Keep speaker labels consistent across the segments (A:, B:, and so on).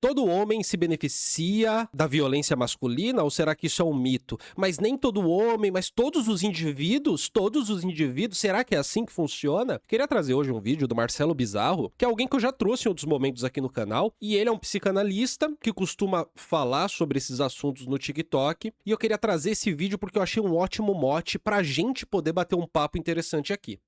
A: Todo homem se beneficia da violência masculina ou será que isso é um mito? Mas nem todo homem, mas todos os indivíduos, será que é assim que funciona? Queria trazer hoje um vídeo do Marcelo Bizarro, que é alguém que eu já trouxe em outros momentos aqui no canal, e ele é um psicanalista que costuma falar sobre esses assuntos no TikTok, e eu queria trazer esse vídeo porque eu achei um ótimo mote pra gente poder bater um papo interessante aqui.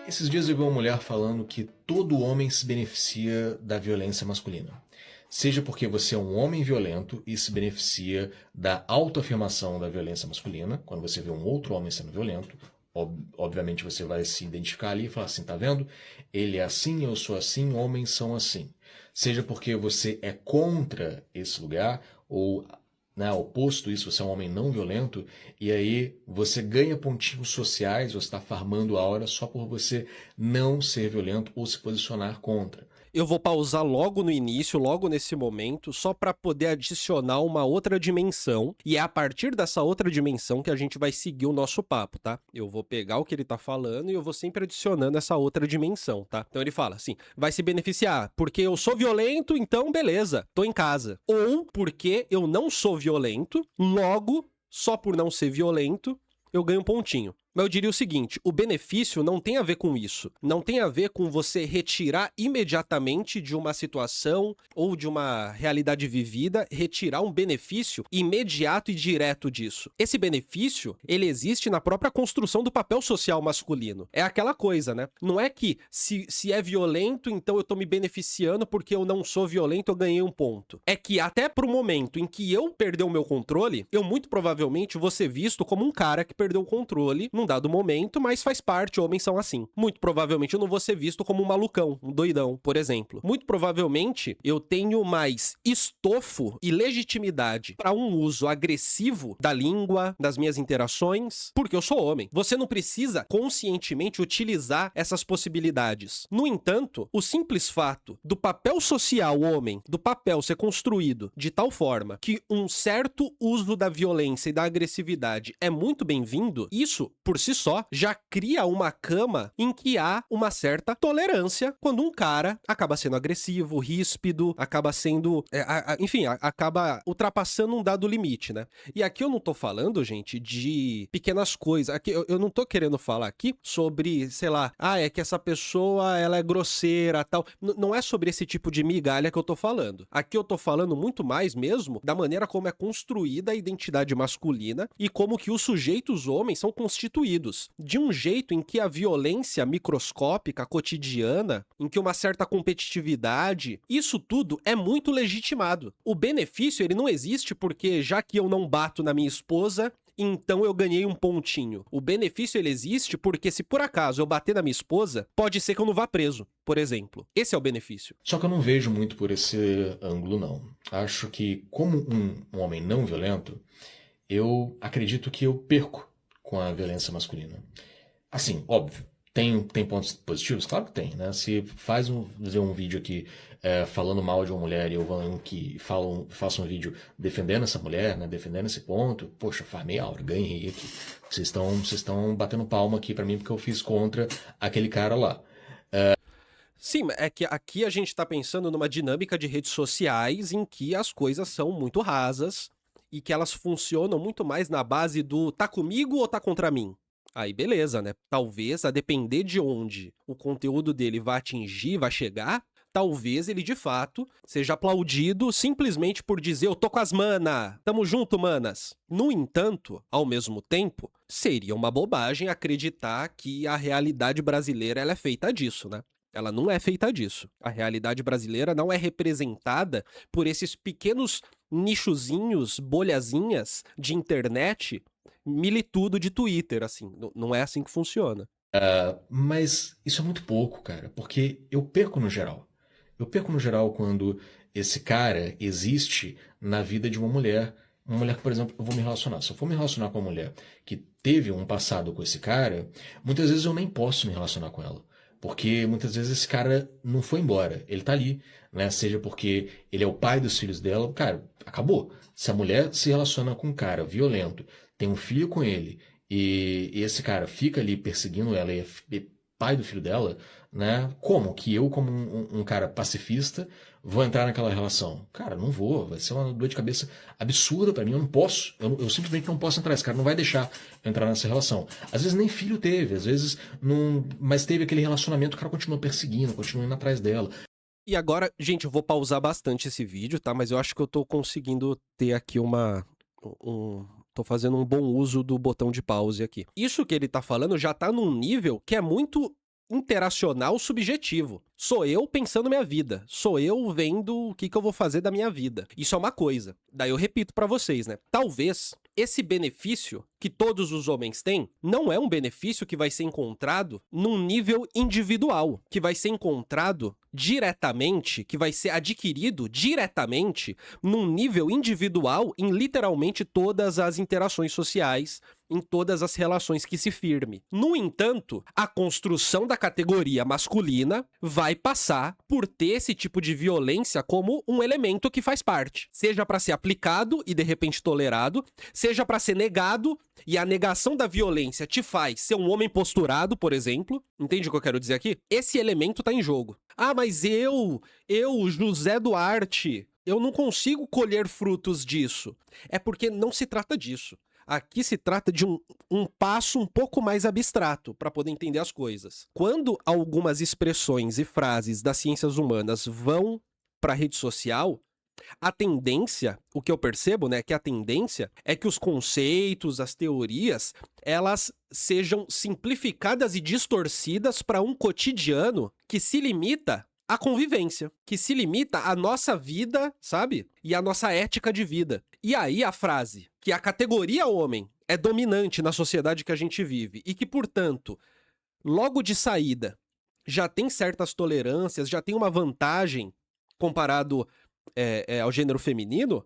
B: Esses dias eu vi uma mulher falando que todo homem se beneficia da violência masculina. Seja porque você é um homem violento e se beneficia da autoafirmação da violência masculina, quando você vê um outro homem sendo violento, obviamente você vai se identificar ali e falar assim, tá vendo? Ele é assim, eu sou assim, homens são assim. Seja porque você é contra esse lugar, ou oposto isso, você é um homem não violento, e aí você ganha pontinhos sociais, você está farmando a hora só por você não ser violento ou se posicionar contra.
A: Eu vou pausar logo no início, logo nesse momento, só para poder adicionar uma outra dimensão, e é a partir dessa outra dimensão que a gente vai seguir o nosso papo, tá? Eu vou pegar o que ele tá falando e eu vou sempre adicionando essa outra dimensão, tá? Então ele fala assim, vai se beneficiar porque eu sou violento, então beleza, tô em casa. Ou porque eu não sou violento, logo, só por não ser violento, eu ganho um pontinho. Mas eu diria o seguinte, o benefício não tem a ver com isso. Não tem a ver com você retirar imediatamente de uma situação ou de uma realidade vivida, retirar um benefício imediato e direto disso. Esse benefício, ele existe na própria construção do papel social masculino. É aquela coisa, né? Não é que se é violento, então eu tô me beneficiando porque eu não sou violento, eu ganhei um ponto. É que até pro momento em que eu perder o meu controle, eu muito provavelmente vou ser visto como um cara que perdeu o controle num dado momento, mas faz parte, homens são assim. Muito provavelmente eu não vou ser visto como um malucão, um doidão, por exemplo. Muito provavelmente eu tenho mais estofo e legitimidade para um uso agressivo da língua, das minhas interações, porque eu sou homem. Você não precisa conscientemente utilizar essas possibilidades. No entanto, o simples fato do papel social homem, do papel ser construído de tal forma que um certo uso da violência e da agressividade é muito bem-vindo, isso, por si só, já cria uma cama em que há uma certa tolerância quando um cara acaba sendo agressivo, ríspido, acaba sendo... enfim, acaba ultrapassando um dado limite, né? E aqui eu não tô falando, gente, de pequenas coisas. Aqui eu não tô querendo falar aqui sobre, sei lá, é que essa pessoa, ela é grosseira, tal. Não é sobre esse tipo de migalha que eu tô falando. Aqui eu tô falando muito mais mesmo da maneira como é construída a identidade masculina e como que os sujeitos homens são constituídos de um jeito em que a violência microscópica, cotidiana, em que uma certa competitividade, isso tudo é muito legitimado. O benefício, ele não existe porque já que eu não bato na minha esposa, então eu ganhei um pontinho. O benefício, ele existe porque se por acaso eu bater na minha esposa, pode ser que eu não vá preso, por exemplo. Esse é o benefício.
B: Só que eu não vejo muito por esse ângulo, não. Acho que, como um homem não violento, eu acredito que eu perco com a violência masculina. Assim, óbvio, tem pontos positivos? Claro que tem, né? Se fazer um vídeo aqui falando mal de uma mulher e eu vou que faço um vídeo defendendo essa mulher, né? Defendendo esse ponto, poxa, farmei aura, ganhei aqui. Vocês estão batendo palma aqui pra mim porque eu fiz contra aquele cara lá.
A: Sim, é que aqui a gente tá pensando numa dinâmica de redes sociais em que as coisas são muito rasas e que elas funcionam muito mais na base do tá comigo ou tá contra mim? Aí beleza, né? Talvez, a depender de onde o conteúdo dele vai atingir, vai chegar, talvez ele de fato seja aplaudido simplesmente por dizer eu tô com as mana, tamo junto, manas. No entanto, ao mesmo tempo, seria uma bobagem acreditar que a realidade brasileira ela é feita disso, né? Ela não é feita disso. A realidade brasileira não é representada por esses pequenos nichozinhos, bolhazinhas de internet, militudo de Twitter, assim. Não é assim que funciona.
B: Mas isso é muito pouco, cara, porque eu perco no geral. Eu perco no geral quando esse cara existe na vida de uma mulher. Uma mulher que, por exemplo, eu vou me relacionar. Se eu for me relacionar com uma mulher que teve um passado com esse cara, muitas vezes eu nem posso me relacionar com ela. Porque muitas vezes esse cara não foi embora. Ele tá ali, né? Seja porque ele é o pai dos filhos dela. Cara, acabou. Se a mulher se relaciona com um cara violento, tem um filho com ele, e esse cara fica ali perseguindo ela e é pai do filho dela, né? Como que eu, como um cara pacifista, vou entrar naquela relação? Cara, não vou. Vai ser uma dor de cabeça absurda pra mim. Eu não posso. Eu simplesmente não posso entrar. Esse cara não vai deixar eu entrar nessa relação. Às vezes nem filho teve, às vezes não. Mas teve aquele relacionamento, o cara continua perseguindo, continua indo atrás dela.
A: E agora, gente, eu vou pausar bastante esse vídeo, tá? Mas eu acho que eu tô conseguindo ter aqui tô fazendo um bom uso do botão de pause aqui. Isso que ele tá falando já tá num nível que é muito interacional subjetivo. Sou eu pensando minha vida. Sou eu vendo o que eu vou fazer da minha vida. Isso é uma coisa. Daí eu repito pra vocês, né? Talvez esse benefício que todos os homens têm não é um benefício que vai ser encontrado num nível individual, que vai ser encontrado diretamente, que vai ser adquirido diretamente num nível individual em literalmente todas as interações sociais, em todas as relações que se firme. No entanto, a construção da categoria masculina vai passar por ter esse tipo de violência como um elemento que faz parte. Seja para ser aplicado e de repente tolerado, seja para ser negado e a negação da violência te faz ser um homem posturado, por exemplo. Entende o que eu quero dizer aqui? Esse elemento tá em jogo. Ah, mas eu, José Duarte, eu não consigo colher frutos disso. É porque não se trata disso. Aqui se trata de um passo um pouco mais abstrato para poder entender as coisas. Quando algumas expressões e frases das ciências humanas vão para a rede social, a tendência, o que eu percebo, né, que a tendência é que os conceitos, as teorias, elas sejam simplificadas e distorcidas para um cotidiano que se limita à convivência, que se limita à nossa vida, sabe? E à nossa ética de vida. E aí a frase que a categoria homem é dominante na sociedade que a gente vive e que, portanto, logo de saída, já tem certas tolerâncias, já tem uma vantagem comparado ao gênero feminino,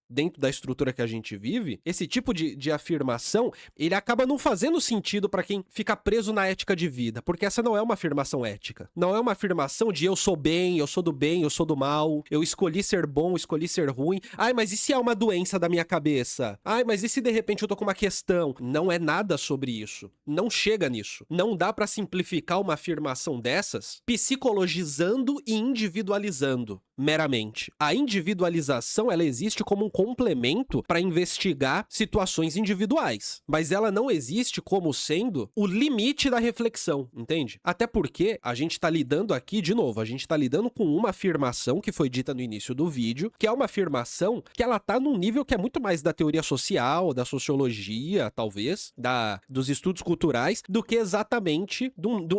A: dentro da estrutura que a gente vive, esse tipo de afirmação, ele acaba não fazendo sentido para quem fica preso na ética de vida, porque essa não é uma afirmação ética. Não é uma afirmação de eu sou bem, eu sou do bem, eu sou do mal, eu escolhi ser bom, escolhi ser ruim. Ai, mas e se é uma doença da minha cabeça? Ai, mas e se de repente eu tô com uma questão? Não é nada sobre isso. Não chega nisso. Não dá para simplificar uma afirmação dessas psicologizando e individualizando meramente. A individualização, ela existe como um complemento para investigar situações individuais, mas ela não existe como sendo o limite da reflexão, entende? Até porque a gente tá lidando aqui, de novo, a gente tá lidando com uma afirmação que foi dita no início do vídeo, que é uma afirmação que ela tá num nível que é muito mais da teoria social, da sociologia, talvez, dos estudos culturais, do que exatamente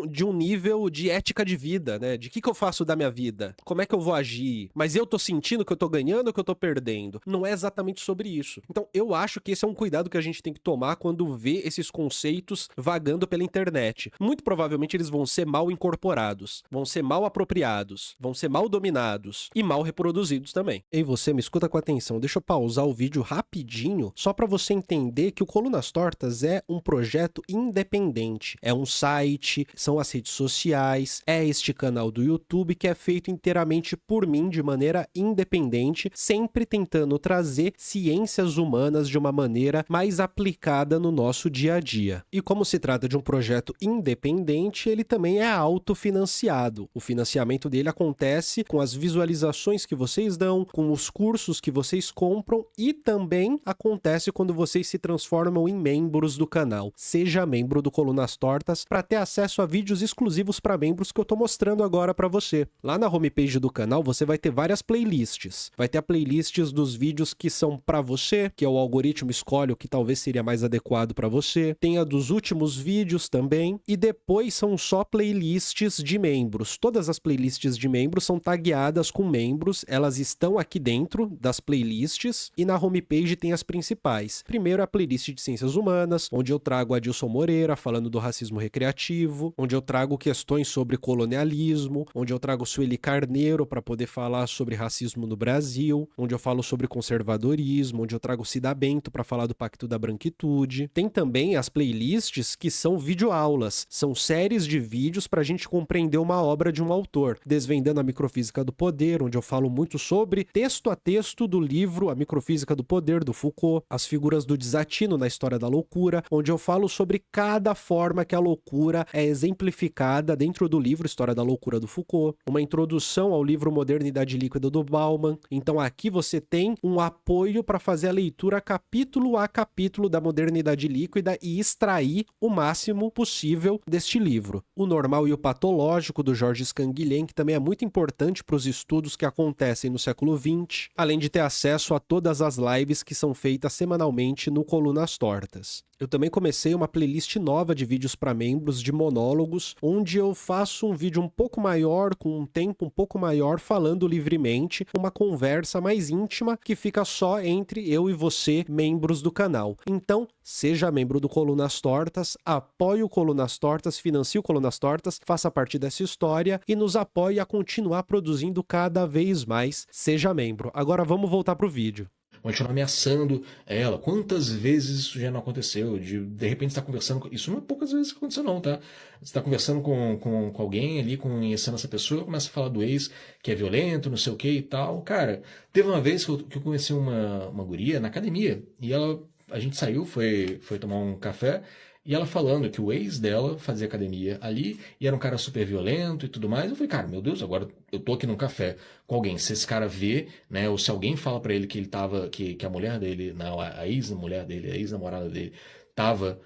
A: de um nível de ética de vida, né? De que eu faço da minha vida? Como é que eu vou agir? Mas eu tô sentindo que eu tô ganhando ou que eu tô perdendo? Não é exatamente sobre isso. Então, eu acho que esse é um cuidado que a gente tem que tomar quando vê esses conceitos vagando pela internet. Muito provavelmente eles vão ser mal incorporados, vão ser mal apropriados, vão ser mal dominados e mal reproduzidos também. Ei, você, me escuta com atenção. Deixa eu pausar o vídeo rapidinho, só para você entender que o Colunas Tortas é um projeto independente. É um site, são as redes sociais, é este canal do YouTube que é feito inteiramente por mim, de maneira independente, sempre tentando trazer ciências humanas de uma maneira mais aplicada no nosso dia a dia. E como se trata de um projeto independente, ele também é autofinanciado. O financiamento dele acontece com as visualizações que vocês dão, com os cursos que vocês compram e também acontece quando vocês se transformam em membros do canal. Seja membro do Colunas Tortas para ter acesso a vídeos exclusivos para membros que eu tô mostrando agora para você. Lá na homepage do canal você vai ter várias playlists. Vai ter a playlists dos vídeos que são para você, que é o algoritmo escolhe o que talvez seria mais adequado para você. Tem a dos últimos vídeos também. E depois são só playlists de membros. Todas as playlists de membros são tagueadas com membros. Elas estão aqui dentro das playlists e na homepage tem as principais. Primeiro a playlist de Ciências Humanas, onde eu trago a Adilson Moreira falando do racismo recreativo, onde eu trago questões sobre colonialismo, onde eu trago Sueli Carneiro para poder falar sobre racismo no Brasil, onde eu falo sobre conservadorismo, onde eu trago Cida Bento para falar do Pacto da Branquitude. Tem também as playlists que são videoaulas, são séries de vídeos para a gente compreender uma obra de um autor, Desvendando a Microfísica do Poder, onde eu falo muito sobre texto a texto do livro A Microfísica do Poder, do Foucault, as figuras do desatino na História da Loucura, onde eu falo sobre cada forma que a loucura é exemplificada dentro do livro História da Loucura do Foucault, uma introdução ao livro Modernidade Líquida do Bauman. Então aqui você tem um apoio para fazer a leitura capítulo a capítulo da modernidade líquida e extrair o máximo possível deste livro. O Normal e o Patológico, do Georges Canguilhem, que também é muito importante para os estudos que acontecem no século XX, além de ter acesso a todas as lives que são feitas semanalmente no Colunas Tortas. Eu também comecei uma playlist nova de vídeos para membros de monólogos, onde eu faço um vídeo um pouco maior, com um tempo um pouco maior, falando livremente, uma conversa mais íntima que fica só entre eu e você, membros do canal. Então, seja membro do Colunas Tortas, apoie o Colunas Tortas, financie o Colunas Tortas, faça parte dessa história e nos apoie a continuar produzindo cada vez mais. Seja membro. Agora vamos voltar pro vídeo.
B: Continuar ameaçando ela. Quantas vezes isso já não aconteceu? De repente você tá conversando... Isso não é poucas vezes que aconteceu não, tá? Você tá conversando com alguém ali, conhecendo essa pessoa, começa a falar do ex, que é violento, não sei o que e tal. Cara, teve uma vez que eu conheci uma guria na academia, e a gente saiu, foi tomar um café, e ela falando que o ex dela fazia academia ali e era um cara super violento e tudo mais. Eu falei, cara, meu Deus, agora eu tô aqui num café com alguém. Se esse cara vê, né, ou se alguém fala pra ele que ele tava, que a mulher dele, não, a ex-mulher dele, a ex-namorada dele, tava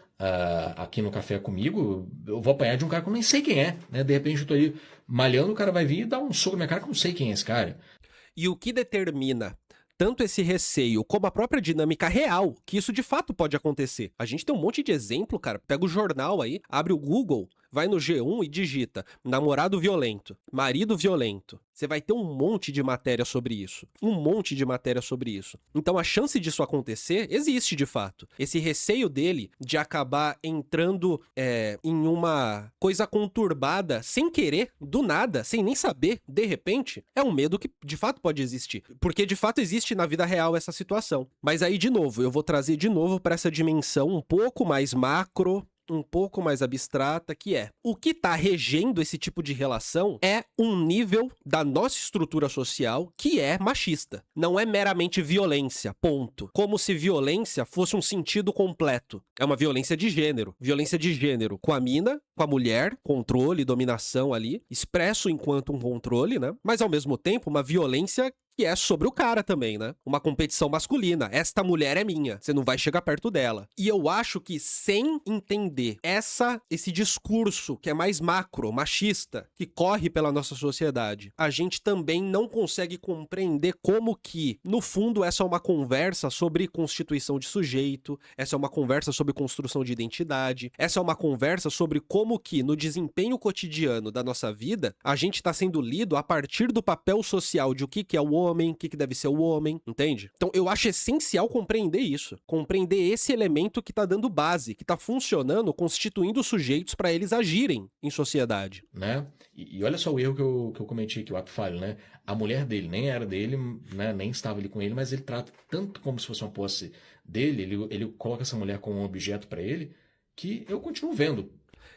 B: aqui no café comigo, eu vou apanhar de um cara que eu nem sei quem é, né? De repente eu tô aí malhando, o cara vai vir e dar um soco na minha cara que eu não sei quem é esse cara.
A: E o que determina tanto esse receio como a própria dinâmica real, que isso de fato pode acontecer. A gente tem um monte de exemplo, cara. Pega o jornal aí, abre o Google, vai no G1 e digita namorado violento, marido violento. Você vai ter um monte de matéria sobre isso. Um monte de matéria sobre isso. Então a chance disso acontecer existe de fato. Esse receio dele de acabar entrando em uma coisa conturbada sem querer, do nada, sem nem saber, de repente, é um medo que de fato pode existir. Porque de fato existe na vida real essa situação. Mas aí, de novo, eu vou trazer de novo para essa dimensão um pouco mais macro, um pouco mais abstrata, que é o que está regendo esse tipo de relação é um nível da nossa estrutura social que é machista. Não é meramente violência, ponto. Como se violência fosse um sentido completo. É uma violência de gênero. Violência de gênero com a mina, com a mulher, controle, dominação ali, expresso enquanto um controle, né? Mas ao mesmo tempo uma violência que é sobre o cara também, né? Uma competição masculina. Esta mulher é minha, você não vai chegar perto dela. E eu acho que sem entender esse discurso que é mais macro, machista, que corre pela nossa sociedade, a gente também não consegue compreender como que, no fundo, essa é uma conversa sobre constituição de sujeito, essa é uma conversa sobre construção de identidade, essa é uma conversa sobre como que, no desempenho cotidiano da nossa vida, a gente está sendo lido a partir do papel social de o que é o homem, o que deve ser o homem, entende? Então eu acho essencial compreender isso, compreender esse elemento que tá dando base, que tá funcionando, constituindo sujeitos para eles agirem em sociedade.
B: Né? E olha só o erro que eu cometi aqui, o ato falho, né? A mulher dele nem era dele, né? Nem estava ali com ele, mas ele trata tanto como se fosse uma posse dele, ele coloca essa mulher como um objeto para ele, que eu continuo vendo.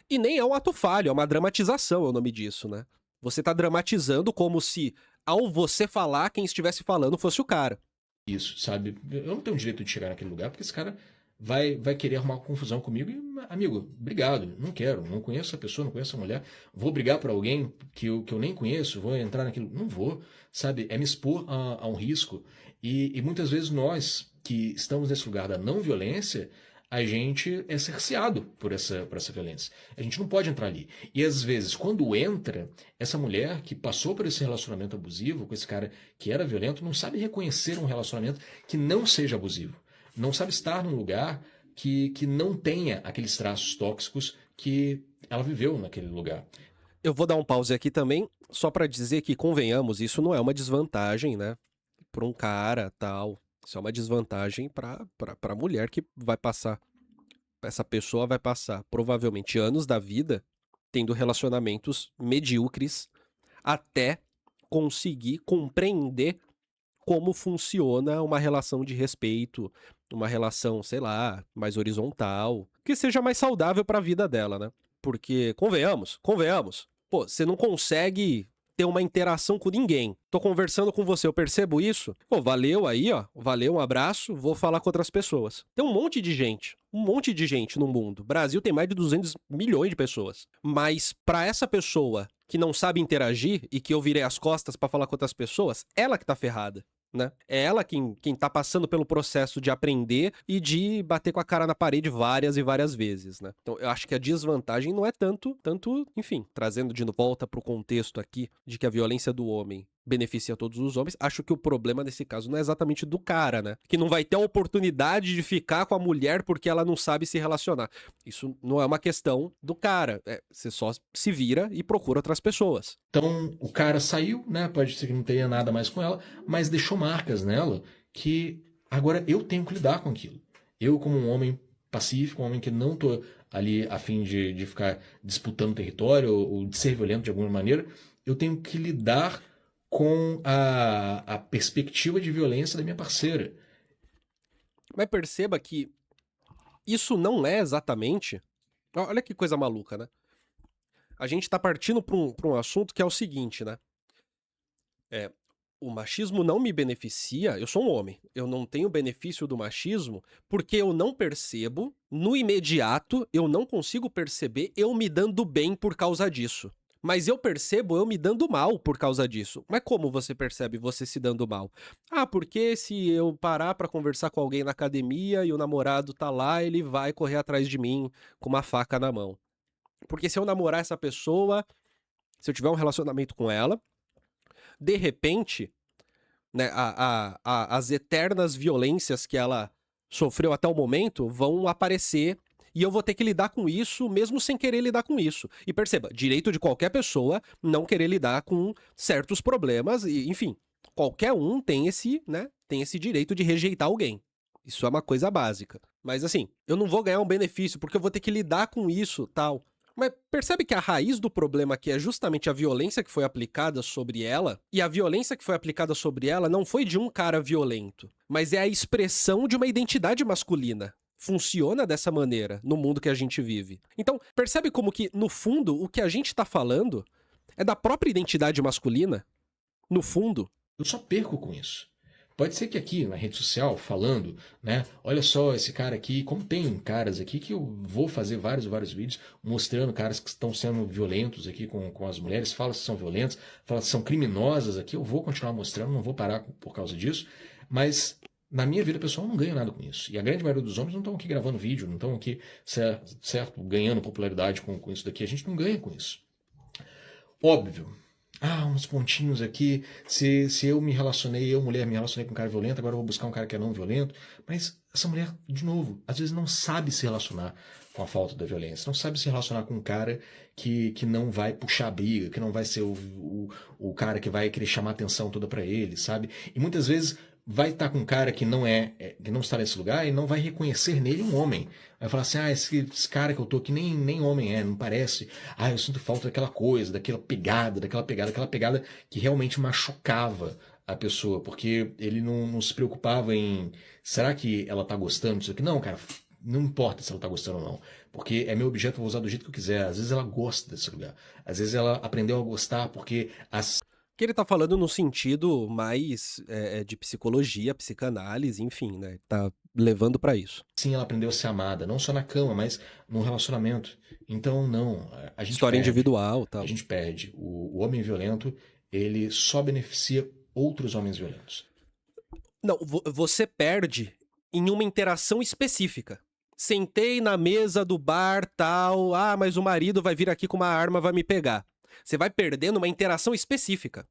A: E nem é um ato falho, é uma dramatização, é o nome disso, né? Você tá dramatizando como se, ao você falar, quem estivesse falando fosse o cara.
B: Isso, sabe? Eu não tenho direito de chegar naquele lugar porque esse cara vai querer arrumar confusão comigo e, amigo, obrigado, não quero, não conheço essa pessoa, não conheço essa mulher, vou brigar por alguém que eu nem conheço, vou entrar naquilo, não vou, sabe? É me expor a um risco e muitas vezes nós que estamos nesse lugar da não violência, a gente é cerceado por essa violência. A gente não pode entrar ali. E às vezes, quando entra, essa mulher que passou por esse relacionamento abusivo, com esse cara que era violento, não sabe reconhecer um relacionamento que não seja abusivo. Não sabe estar num lugar que não tenha aqueles traços tóxicos que ela viveu naquele lugar.
A: Eu vou dar um pause aqui também, só para dizer que, convenhamos, isso não é uma desvantagem, né? Para um cara, tal. Isso é uma desvantagem pra mulher que vai passar. Essa pessoa vai passar provavelmente anos da vida tendo relacionamentos medíocres até conseguir compreender como funciona uma relação de respeito, uma relação, sei lá, mais horizontal, que seja mais saudável pra vida dela, né? Porque, convenhamos, pô, você não consegue ter uma interação com ninguém. Tô conversando com você, eu percebo isso. Pô, valeu aí, ó. Valeu, um abraço, vou falar com outras pessoas. Tem um monte de gente no mundo. O Brasil tem mais de 200 milhões de pessoas. Mas pra essa pessoa que não sabe interagir e que eu virei as costas pra falar com outras pessoas, ela que tá ferrada. Né? É ela quem tá passando pelo processo de aprender e de bater com a cara na parede várias e várias vezes, né? Então, eu acho que a desvantagem não é tanto, enfim, trazendo de volta pro contexto aqui de que a violência do homem beneficia todos os homens, acho que o problema nesse caso não é exatamente do cara, né? Que não vai ter a oportunidade de ficar com a mulher porque ela não sabe se relacionar. Isso não é uma questão do cara. Você só se vira e procura outras pessoas.
B: Então, o cara saiu, né? Pode ser que não tenha nada mais com ela, mas deixou marcas nela que agora eu tenho que lidar com aquilo. Eu, como um homem pacífico, um homem que não tô ali a fim de ficar disputando território ou de ser violento de alguma maneira, eu tenho que lidar com a perspectiva de violência da minha parceira.
A: Mas perceba que isso não é exatamente... Olha que coisa maluca, né? A gente tá partindo pra um assunto que é o seguinte, né? O machismo não me beneficia, eu sou um homem, eu não tenho benefício do machismo porque eu não percebo, no imediato, eu não consigo perceber eu me dando bem por causa disso. Mas eu percebo eu me dando mal por causa disso. Mas como você percebe você se dando mal? Ah, porque se eu parar pra conversar com alguém na academia e o namorado tá lá, ele vai correr atrás de mim com uma faca na mão. Porque se eu namorar essa pessoa, se eu tiver um relacionamento com ela, de repente, né, as eternas violências que ela sofreu até o momento vão aparecer e eu vou ter que lidar com isso mesmo sem querer lidar com isso. E perceba, direito de qualquer pessoa não querer lidar com certos problemas e, enfim, qualquer um tem esse, né, tem esse direito de rejeitar alguém. Isso é uma coisa básica. Mas assim, eu não vou ganhar um benefício porque eu vou ter que lidar com isso, tal. Mas percebe que a raiz do problema aqui é justamente a violência que foi aplicada sobre ela, e a violência que foi aplicada sobre ela não foi de um cara violento, mas é a expressão de uma identidade masculina. Funciona dessa maneira no mundo que a gente vive. Então, percebe como que, no fundo, o que a gente tá falando é da própria identidade masculina? No fundo.
B: Eu só perco com isso. Pode ser que aqui na rede social, falando, né? Olha só esse cara aqui, como tem caras aqui que eu vou fazer vários vídeos mostrando caras que estão sendo violentos aqui com as mulheres, fala se são violentos, fala se são criminosas aqui, eu vou continuar mostrando, não vou parar por causa disso, mas na minha vida pessoal eu não ganho nada com isso. E a grande maioria dos homens não estão aqui gravando vídeo, não estão aqui, certo, ganhando popularidade com isso daqui, a gente não ganha com isso. Óbvio. Uns pontinhos aqui. Se eu me relacionei, mulher, me relacionei com um cara violento, agora eu vou buscar um cara que é não violento. Mas essa mulher, de novo, às vezes não sabe se relacionar com a falta da violência. Não sabe se relacionar com um cara que não vai puxar a briga, que não vai ser o cara que vai querer chamar a atenção toda pra ele, sabe? E muitas vezes vai estar com um cara que não está nesse lugar e não vai reconhecer nele um homem. Vai falar assim, esse cara que eu tô aqui nem homem é, não parece. Eu sinto falta daquela coisa, daquela pegada que realmente machucava a pessoa, porque ele não se preocupava em, será que ela tá gostando disso aqui? Não, cara, não importa se ela tá gostando ou não, porque é meu objeto, eu vou usar do jeito que eu quiser. Às vezes ela gosta desse lugar, às vezes ela aprendeu a gostar porque
A: que ele tá falando no sentido mais de psicologia, psicanálise, enfim, né? Tá levando pra isso.
B: Sim, ela aprendeu a ser amada, não só na cama, mas num relacionamento. Então, não, a gente
A: História
B: perde,
A: individual, tal.
B: a gente perde. O homem violento, ele só beneficia outros homens violentos.
A: Não, você perde em uma interação específica. Sentei na mesa do bar, tal, mas o marido vai vir aqui com uma arma, vai me pegar. Você vai perder numa interação específica.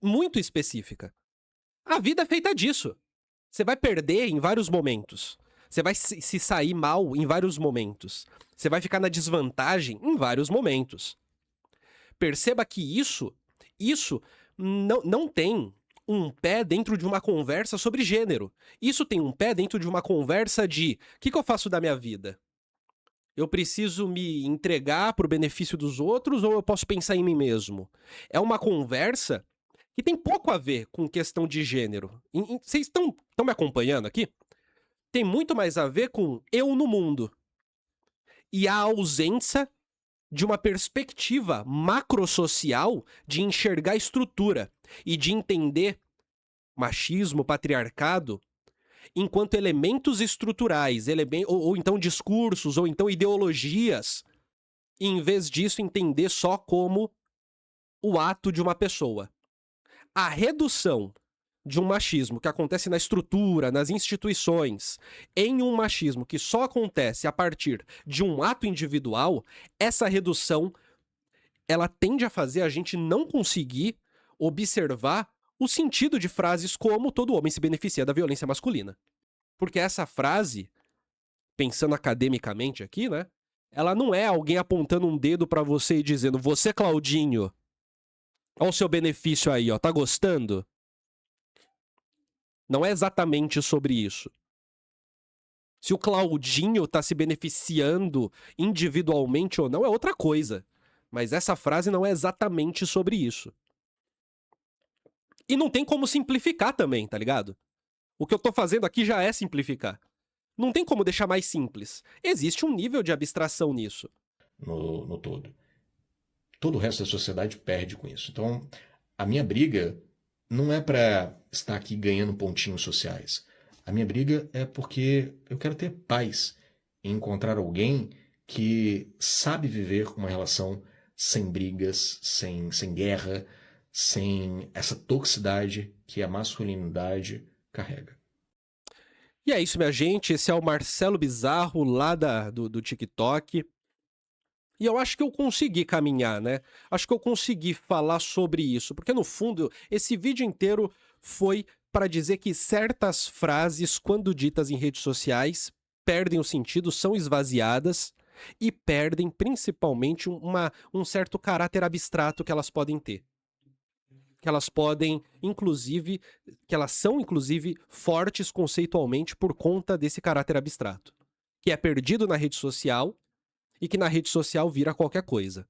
A: Muito específica. A vida é feita disso. Você vai perder em vários momentos. Você vai se sair mal em vários momentos. Você vai ficar na desvantagem em vários momentos. Perceba que isso não tem um pé dentro de uma conversa sobre gênero. Isso tem um pé dentro de uma conversa de o que eu faço da minha vida? Eu preciso me entregar pro benefício dos outros ou eu posso pensar em mim mesmo? É uma conversa que tem pouco a ver com questão de gênero. Vocês estão me acompanhando aqui? Tem muito mais a ver com eu no mundo. E a ausência de uma perspectiva macrosocial de enxergar estrutura e de entender machismo, patriarcado, enquanto elementos estruturais, ou então discursos, ou então ideologias, e em vez disso entender só como o ato de uma pessoa. A redução de um machismo que acontece na estrutura, nas instituições, em um machismo que só acontece a partir de um ato individual, essa redução, ela tende a fazer a gente não conseguir observar o sentido de frases como todo homem se beneficia da violência masculina. Porque essa frase, pensando academicamente aqui, né? Ela não é alguém apontando um dedo pra você e dizendo: você, Claudinho, olha o seu benefício aí, ó, tá gostando? Não é exatamente sobre isso. Se o Claudinho tá se beneficiando individualmente ou não, é outra coisa. Mas essa frase não é exatamente sobre isso. E não tem como simplificar também, tá ligado? O que eu tô fazendo aqui já é simplificar. Não tem como deixar mais simples. Existe um nível de abstração nisso.
B: No todo. Todo o resto da sociedade perde com isso. Então, a minha briga não é para estar aqui ganhando pontinhos sociais. A minha briga é porque eu quero ter paz em encontrar alguém que sabe viver uma relação sem brigas, sem guerra, sem essa toxicidade que a masculinidade carrega.
A: E é isso, minha gente. Esse é o Marcelo Bizarro, lá do TikTok. E eu acho que eu consegui caminhar, né? Acho que eu consegui falar sobre isso. Porque, no fundo, esse vídeo inteiro foi para dizer que certas frases, quando ditas em redes sociais, perdem o sentido, são esvaziadas e perdem, principalmente, um certo caráter abstrato que elas podem ter. Que elas podem, inclusive, que elas são, inclusive, fortes conceitualmente por conta desse caráter abstrato. Que é perdido na rede social e que na rede social vira qualquer coisa.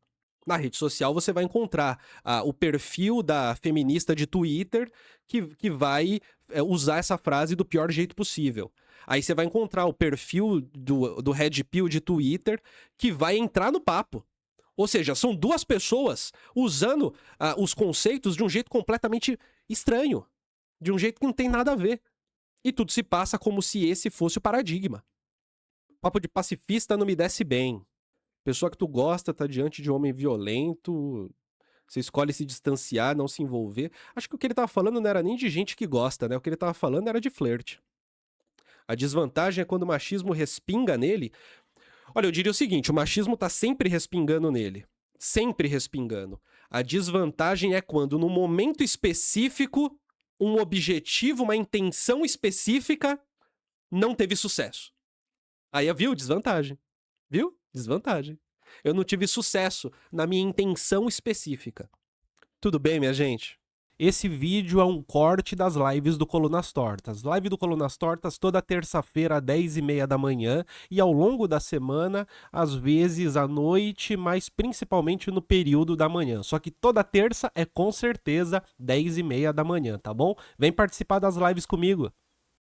A: Na rede social você vai encontrar o perfil da feminista de Twitter que vai usar essa frase do pior jeito possível. Aí você vai encontrar o perfil do Red Pill de Twitter que vai entrar no papo. Ou seja, são duas pessoas usando os conceitos de um jeito completamente estranho. De um jeito que não tem nada a ver. E tudo se passa como se esse fosse o paradigma. Papo de pacifista não me desce bem. Pessoa que tu gosta tá diante de um homem violento, você escolhe se distanciar, não se envolver. Acho que o que ele tava falando não era nem de gente que gosta, né? O que ele tava falando era de flerte. A desvantagem é quando o machismo respinga nele. Olha, eu diria o seguinte, o machismo tá sempre respingando nele. Sempre respingando. A desvantagem é quando, num momento específico, um objetivo, uma intenção específica não teve sucesso. Aí, viu? Desvantagem. Viu? Desvantagem. Eu não tive sucesso na minha intenção específica. Tudo bem, minha gente? Esse vídeo é um corte das lives do Colunas Tortas. Live do Colunas Tortas toda terça-feira, às 10h30 da manhã. E ao longo da semana, às vezes à noite, mas principalmente no período da manhã. Só que toda terça é com certeza 10h30 da manhã, tá bom? Vem participar das lives comigo.